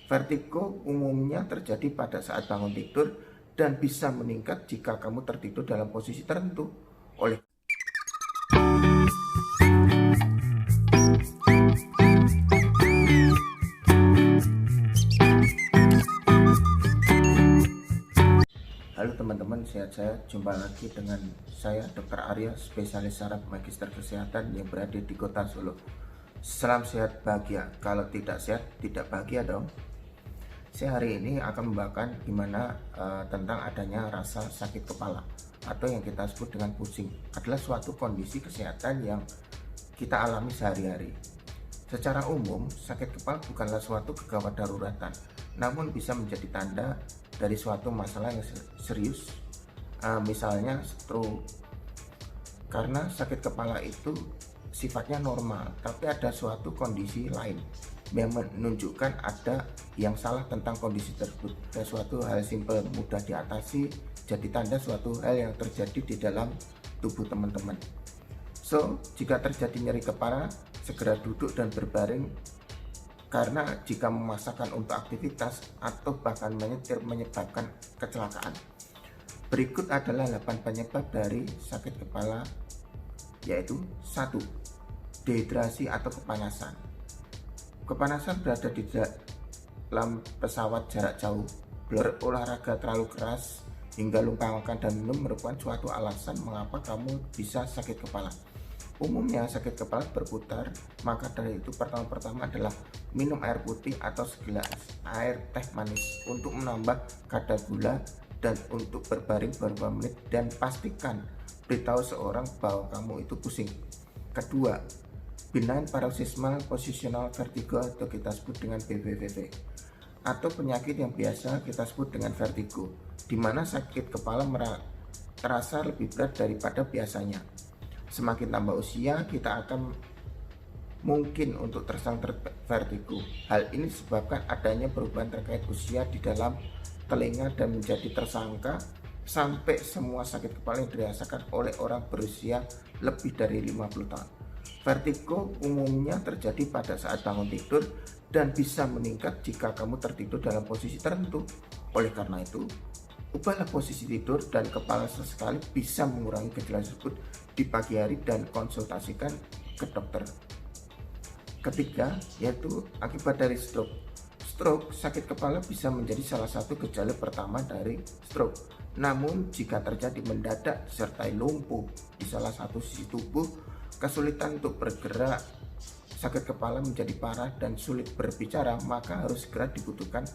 Vertigo umumnya terjadi pada saat bangun tidur dan bisa meningkat jika kamu tertidur dalam posisi tertentu. Oleh Halo teman-teman, sehat-sehat. Jumpa lagi dengan saya Dr. Arya, spesialis saraf magister kesehatan yang berada di kota Solo. Salam sehat bahagia. Kalau tidak sehat, tidak bahagia dong. Saya hari ini akan membawakan gimana tentang adanya rasa sakit kepala atau yang kita sebut dengan pusing. Adalah suatu kondisi kesehatan yang kita alami sehari-hari. Secara umum, sakit kepala bukanlah suatu kegawat daruratan, namun bisa menjadi tanda dari suatu masalah yang serius, misalnya stroke. Karena sakit kepala itu sifatnya normal, tapi ada suatu kondisi lain yang menunjukkan ada yang salah tentang kondisi tersebut. Dan suatu hal simpel mudah diatasi, jadi tanda suatu hal yang terjadi di dalam tubuh teman-teman. So, jika terjadi nyeri kepala, segera duduk dan berbaring, karena jika memaksakan untuk aktivitas atau bahkan menyetir menyebabkan kecelakaan. Berikut adalah 8 penyebab dari sakit kepala, yaitu 1. Dehidrasi atau kepanasan. Kepanasan berada di dalam pesawat jarak jauh, berolahraga terlalu keras, hingga lupa makan dan minum merupakan suatu alasan mengapa kamu bisa sakit kepala. Umumnya sakit kepala berputar, maka dari itu pertama adalah minum air putih atau segelas air teh manis untuk menambah kadar gula dan untuk berbaring beberapa menit, dan pastikan beritahu seorang bahwa kamu itu pusing. Kedua, benign paroxysmal positional vertigo atau kita sebut dengan BPVV, atau penyakit yang biasa kita sebut dengan vertigo, di mana sakit kepala terasa lebih berat daripada biasanya. Semakin tambah usia, kita akan mungkin untuk terserang vertigo. Hal ini disebabkan adanya perubahan terkait usia di dalam telinga dan menjadi tersangka sampai semua sakit kepala yang dirasakan oleh orang berusia lebih dari 50 tahun. Vertigo umumnya terjadi pada saat bangun tidur dan bisa meningkat jika kamu tertidur dalam posisi tertentu. Oleh karena itu, ubahlah posisi tidur dan kepala sesekali bisa mengurangi gejala tersebut di pagi hari dan konsultasikan ke dokter. Ketiga, yaitu akibat dari stroke. Stroke, sakit kepala bisa menjadi salah satu gejala pertama dari stroke. Namun jika terjadi mendadak disertai lumpuh di salah satu sisi tubuh, kesulitan untuk bergerak, sakit kepala menjadi parah dan sulit berbicara, maka harus segera dibutuhkan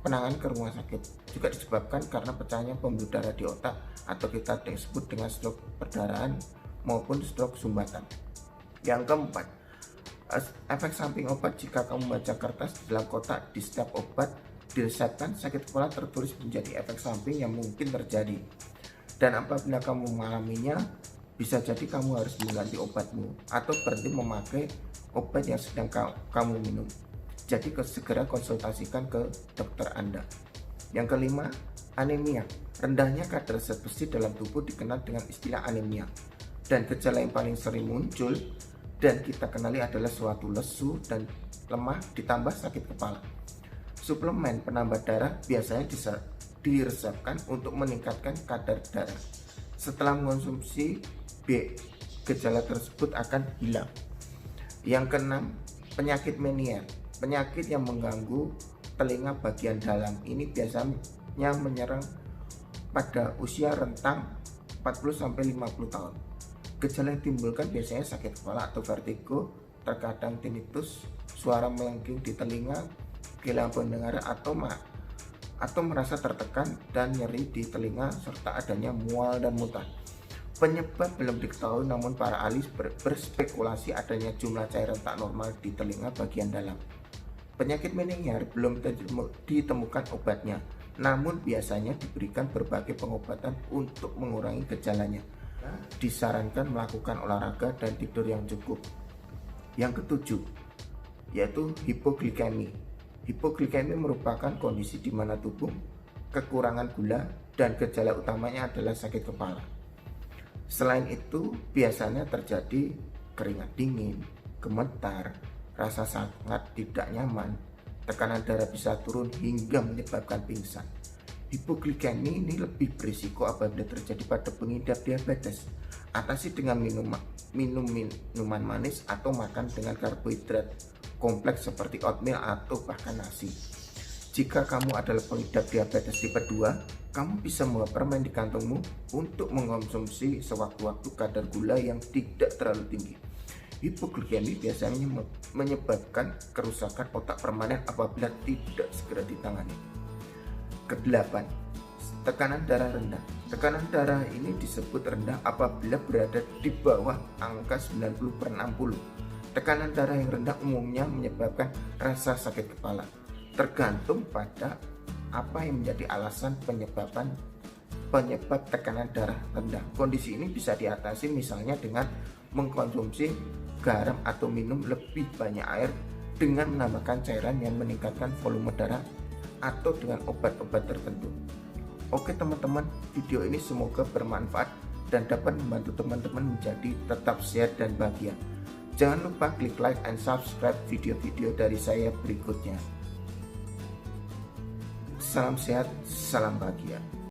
penanganan ke rumah sakit. Juga disebabkan karena pecahnya pembuluh darah di otak atau kita disebut dengan stroke perdarahan maupun stroke sumbatan. Yang keempat, efek samping obat. Jika kamu membaca kertas di dalam kotak di setiap obat diresepkan, sakit kepala tertulis menjadi efek samping yang mungkin terjadi. Dan apabila kamu mengalaminya, bisa jadi kamu harus mengganti obatmu atau berhenti memakai obat yang sedang kamu minum. Jadi segera konsultasikan ke dokter Anda. Yang kelima, anemia. Rendahnya kadar zat besi dalam tubuh dikenal dengan istilah anemia. Dan gejala yang paling sering muncul dan kita kenali adalah suatu lesu dan lemah ditambah sakit kepala. Suplemen penambah darah biasanya diresepkan untuk meningkatkan kadar darah. Setelah mengonsumsi gejala tersebut akan hilang. Yang keenam, penyakit menier. Penyakit yang mengganggu telinga bagian dalam ini biasanya menyerang pada usia rentang 40-50 tahun. Gejala yang ditimbulkan biasanya sakit kepala atau vertigo, terkadang tinnitus, suara melengking di telinga, kehilangan pendengaran atau merasa tertekan dan nyeri di telinga, serta adanya mual dan muntah. Penyebab belum diketahui, namun para ahli berspekulasi adanya jumlah cairan tak normal di telinga bagian dalam. Penyakit menier belum ditemukan obatnya, namun biasanya diberikan berbagai pengobatan untuk mengurangi gejalanya. Disarankan melakukan olahraga dan tidur yang cukup. Yang ketujuh, yaitu hipoglikemi. Hipoglikemi merupakan kondisi di mana tubuh kekurangan gula dan gejala utamanya adalah sakit kepala. Selain itu, biasanya terjadi keringat dingin, gemetar, rasa sangat tidak nyaman, tekanan darah bisa turun hingga menyebabkan pingsan. Hipoglikemi ini lebih berisiko apabila terjadi pada pengidap diabetes. Atasi dengan minum minuman manis atau makan dengan karbohidrat kompleks seperti oatmeal atau bahkan nasi. Jika kamu adalah pengidap diabetes tipe 2, kamu bisa membawa permen di kantongmu untuk mengkonsumsi sewaktu-waktu kadar gula yang tidak terlalu tinggi. Hipoglikemi biasanya menyebabkan kerusakan otak permanen apabila tidak segera ditangani. Kedelapan, tekanan darah rendah. Tekanan darah ini disebut rendah apabila berada di bawah angka 90/60. Tekanan darah yang rendah umumnya menyebabkan rasa sakit kepala, tergantung pada apa yang menjadi alasan penyebab tekanan darah rendah. Kondisi ini bisa diatasi misalnya dengan mengkonsumsi garam atau minum lebih banyak air dengan menambahkan cairan yang meningkatkan volume darah atau dengan obat-obat tertentu. Oke teman-teman, video ini semoga bermanfaat dan dapat membantu teman-teman menjadi tetap sehat dan bahagia. Jangan lupa klik like and subscribe video-video dari saya berikutnya. Salam sehat, salam bahagia.